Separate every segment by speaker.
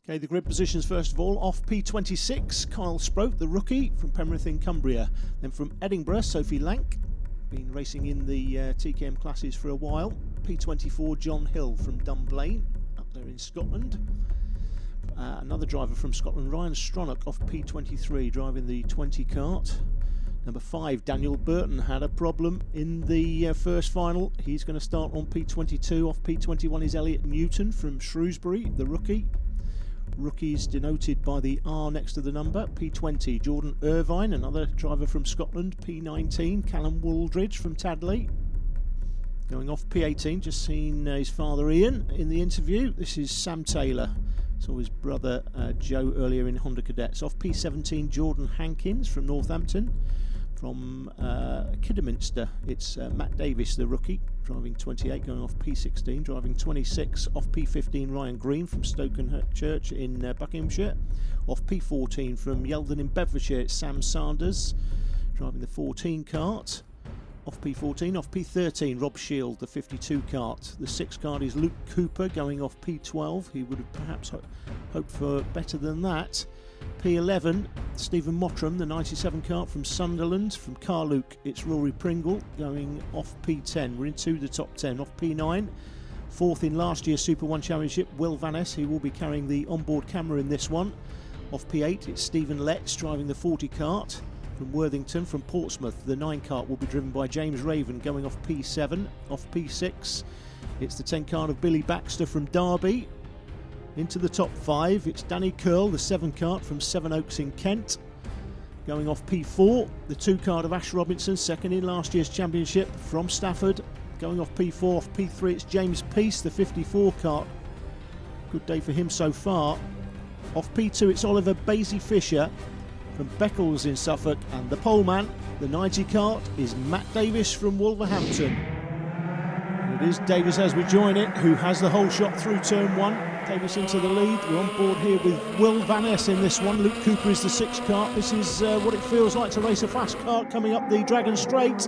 Speaker 1: Okay, the grid positions first of all. Off P26, Kyle Sproat, the rookie from Penrith in Cumbria. Then from Edinburgh, Sophie Lank, been racing in the TKM classes for a while. P24, John Hill from Dunblane, up there in Scotland. Another driver from Scotland, Ryan Stronach, off P23, driving the 20 kart. Number 5, Daniel Burton, had a problem in the first final. He's going to start on P22. Off P21 is Elliot Newton from Shrewsbury, the rookie. Rookies denoted by the R next to the number. P20, Jordan Irvine, another driver from Scotland. P19, Callum Wooldridge from Tadley. Going off P18, just seen his father Ian in the interview. This is Sam Taylor. Saw his brother Joe earlier in Honda Cadets. Off P17, Jordan Hankins from Northampton. From Kidderminster, it's Matt Davis, the rookie, driving 28, going off P16, driving 26, off P15, Ryan Green from Stokenchurch in Buckinghamshire. Off P14 from Yeldon in Bedfordshire, it's Sam Sanders, driving the 14 kart. Off P14, off P13, Rob Shield, the 52 kart. The 6 kart is Luke Cooper, going off P12. He would have perhaps hoped for better than that. P11, Stephen Mottram, the 97 kart from Sunderland. From Carluke, it's Rory Pringle, going off P10. We're into the top 10. Off P9, 4th in last year's Super 1 Championship, Will Van Ness. He will be carrying the onboard camera in this one. Off P8, it's Stephen Letts, driving the 40 kart. From Worthington. From Portsmouth, the 9 kart will be driven by James Raven, going off P7. Off P6, it's the 10 kart of Billy Baxter from Derby. Into the top 5, it's Danny Curl, the 7 kart from Sevenoaks in Kent. Going off P4, the 2 kart of Ash Robinson, 2nd in last year's championship from Stafford. Going off P4, off P3, it's James Peace, the 54 kart. Good day for him so far. Off P2, it's Oliver Basie Fisher from Beccles in Suffolk. And the poleman, the 90 kart, is Matt Davis from Wolverhampton. And it is Davis as we join it, who has the whole shot through turn 1. Davis into the lead. We're on board here with Will Van Ness in this one. Luke Cooper is the 6 kart. This is what it feels like to race a fast kart coming up the Dragon Straight.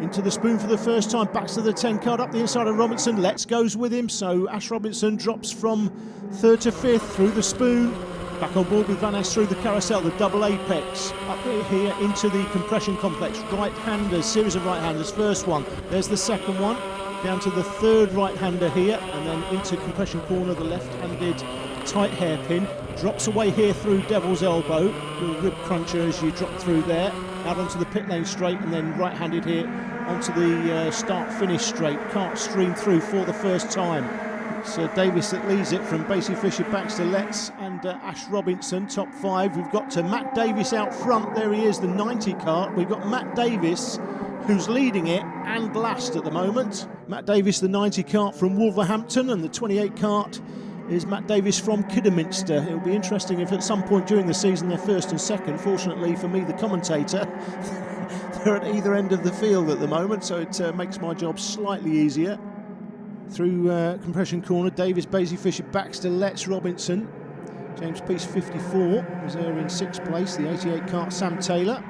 Speaker 1: Into the spoon for the first time. Back to the 10 kart up the inside of Robinson. Let's goes with him. So Ash Robinson drops from 3rd to 5th through the spoon. Back on board with Van Ness through the carousel, the double apex. Up here into the compression complex. Right-handers, series of right-handers. First one. There's the second one. Down to the 3rd right-hander here, and then into compression corner, the left-handed tight hairpin. Drops away here through Devil's Elbow, little rib cruncher as you drop through there. Out onto the pit lane straight, and then right-handed here onto the start-finish straight. Kart stream through for the first time. It's Davis that leads it from Basie Fisher, Baxter Letts and Ash Robinson, top 5. We've got to Matt Davis out front. There he is, the 90 kart. We've got Matt Davis, who's leading it and last at the moment. Matt Davis, the 90 kart from Wolverhampton, and the 28 kart is Matt Davis from Kidderminster. It'll be interesting if at some point during the season they're 1st and 2nd. Fortunately for me, the commentator, they're at either end of the field at the moment, so it makes my job slightly easier. Through compression corner, Davis, Basie Fisher, Baxter, Letts, Robinson. James Peace, 54, was there in 6th place. The 88 kart, Sam Taylor.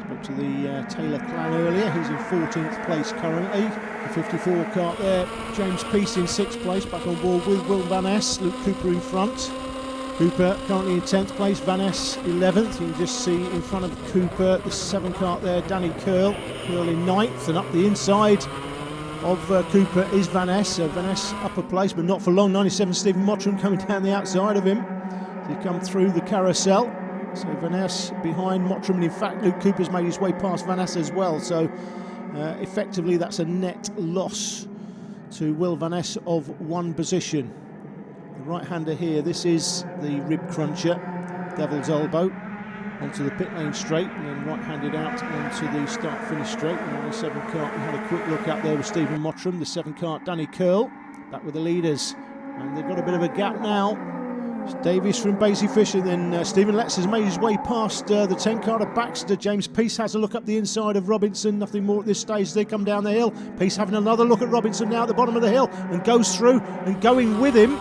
Speaker 1: Spoke to the Taylor clan earlier. He's in 14th place currently. The 54 kart there. James Peace in 6th place. Back on board with Will Van Ness. Luke Cooper in front. Cooper currently in 10th place. Van Ness 11th. You can just see in front of Cooper the 7 kart there. Danny Curl. Curl in 9th. And up the inside of Cooper is Van Ness. Van Ness upper place, but not for long. 97 Stephen Mottram coming down the outside of him. They come through the carousel. So Van Ness behind Mottram, and in fact Luke Cooper's made his way past Van Ness as well. So effectively that's a net loss to Will Van Ness of 1 position. The right-hander here, this is the rib cruncher, Devil's Elbow. Onto the pit lane straight, and then right-handed out onto the start-finish straight. And on the 7 kart, we had a quick look up there with Stephen Mottram. The 7 kart, Danny Curl, back with the leaders. And they've got a bit of a gap now. It's Davies from Basie Fisher, then Stephen Letts has made his way past the 10 kart of Baxter. James Peace has a look up the inside of Robinson. Nothing more at this stage. They come down the hill. Peace having another look at Robinson now at the bottom of the hill, and goes through, and going with him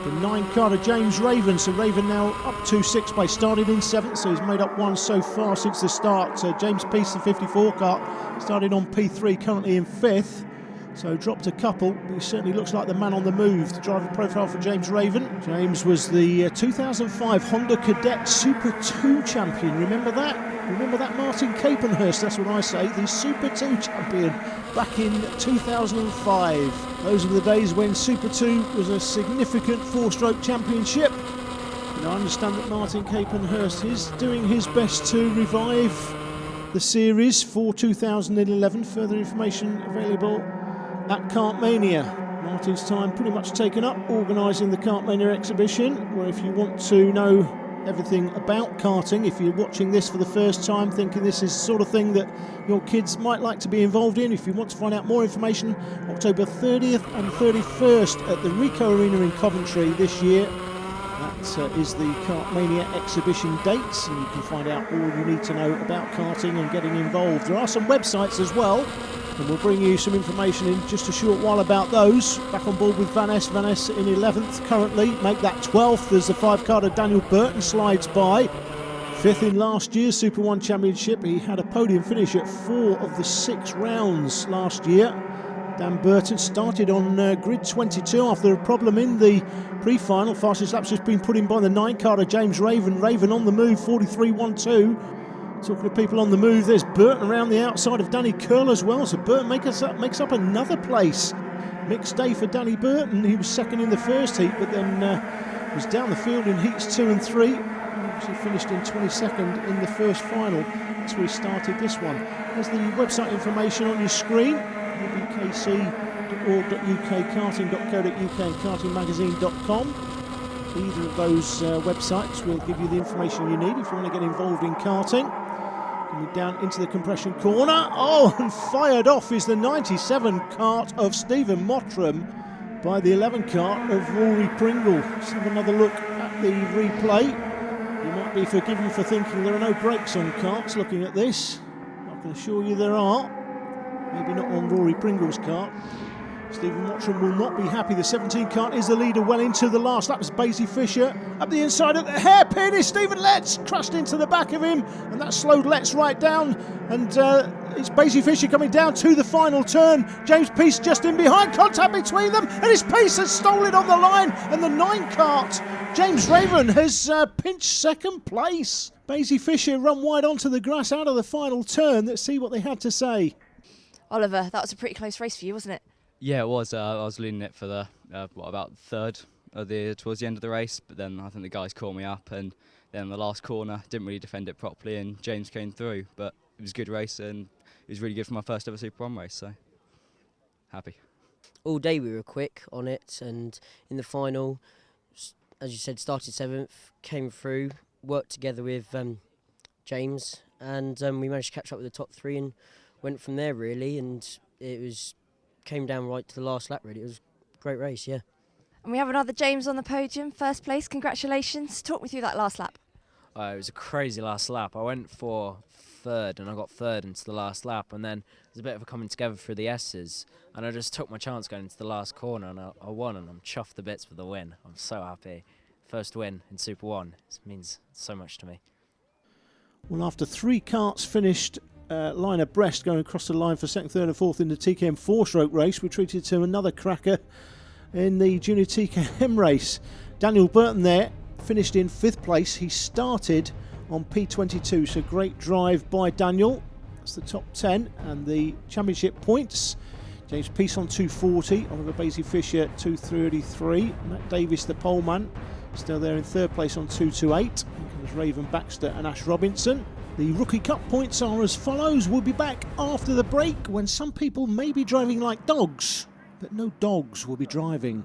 Speaker 1: the 9 kart of James Raven. So Raven now up to 6th place, started in 7th, so he's made up 1 so far since the start. James Peace, the 54 kart, started on P3, currently in 5th. So dropped a couple, but he certainly looks like the man on the move. The driver profile for James Raven. James was the 2005 Honda Cadet Super 2 champion. Remember that? Remember that, Martin Capenhurst? That's what I say. The Super 2 champion back in 2005. Those were the days when Super 2 was a significant four-stroke championship. And I understand that Martin Capenhurst is doing his best to revive the series for 2011. Further information available at Kartmania. Martin's time pretty much taken up organising the Kartmania exhibition, where if you want to know everything about karting, if you're watching this for the first time thinking this is the sort of thing that your kids might like to be involved in, if you want to find out more information, October 30th and 31st at the Ricoh Arena in Coventry this year. That is the Kartmania exhibition dates, and you can find out all you need to know about karting and getting involved. There are some websites as well, and we'll bring you some information in just a short while about those. Back on board with Van Ness in 11th currently, make that 12th as the five-carder Daniel Burton slides by. 5th in last year's Super 1 Championship. He had a podium finish at 4 of the 6 rounds last year. Dan Burton started on grid 22 after a problem in the pre-final. Fastest lap's just been put in by the 9-carder James Raven. Raven on the move, 43.12. Talking to people on the move, there's Burton around the outside of Danny Curl as well. So Burton makes up another place. Mixed day for Danny Burton. He was second in the first heat, but then was down the field in heats 2 and 3. He finished in 22nd in the first final. That's where he started this one. There's the website information on your screen. wbkc.org.uk, karting.co.uk and kartingmagazine.com. Either of those websites will give you the information you need if you want to get involved in karting. Coming down into the compression corner. Oh, and fired off is the 97 kart of Stephen Mottram by the 11 kart of Rory Pringle. Let's have another look at the replay. You might be forgiven for thinking there are no brakes on karts looking at this. I can assure you there are. Maybe not on Rory Pringle's kart. Stephen Mottram will not be happy. The 17 kart is the leader well into the last lap. It's Basie Fisher up the inside at the hairpin is Stephen Letts, crashed into the back of him, and that slowed Letts right down. And it's Basie Fisher coming down to the final turn. James Peace just in behind, contact between them, and his Peace has stolen on the line. And the 9 kart, James Raven, has pinched second place. Basie Fisher run wide onto the grass out of the final turn. Let's see what they had to say.
Speaker 2: Oliver, that was a pretty close race for you, wasn't it?
Speaker 3: Yeah, it was. I was leading it for the about third of towards the end of the race, but then I think the guys caught me up, and then the last corner didn't really defend it properly, and James came through. But it was a good race, and it was really good for my first ever Super 1 race. So happy.
Speaker 4: All day we were quick on it, and in the final, as you said, started 7th, came through, worked together with James, and we managed to catch up with the top 3 and went from there really, and it came down right to the last lap really. It was a great race, yeah.
Speaker 2: And we have another James on the podium, first place, congratulations. Talk me through that last lap.
Speaker 5: It was a crazy last lap. I went for third and I got third into the last lap, and then there was a bit of a coming together through the S's, and I just took my chance going into the last corner, and I won, and I'm chuffed to bits for the win. I'm so happy. First win in Super 1. It means so much to me.
Speaker 1: Well, after 3 karts finished line abreast, going across the line for 2nd, 3rd and 4th in the TKM 4-stroke race, we're treated to another cracker in the Junior TKM race. Daniel Burton there finished in 5th place. He started on P22, so great drive by Daniel. That's the top 10 and the championship points. James Peace on 240, Oliver Basie Fisher 233, Matt Davis the poleman still there in 3rd place on 228. Here comes Raven Baxter and Ash Robinson. The Rookie Cup points are as follows. We'll be back after the break when some people may be driving like dogs, but no dogs will be driving.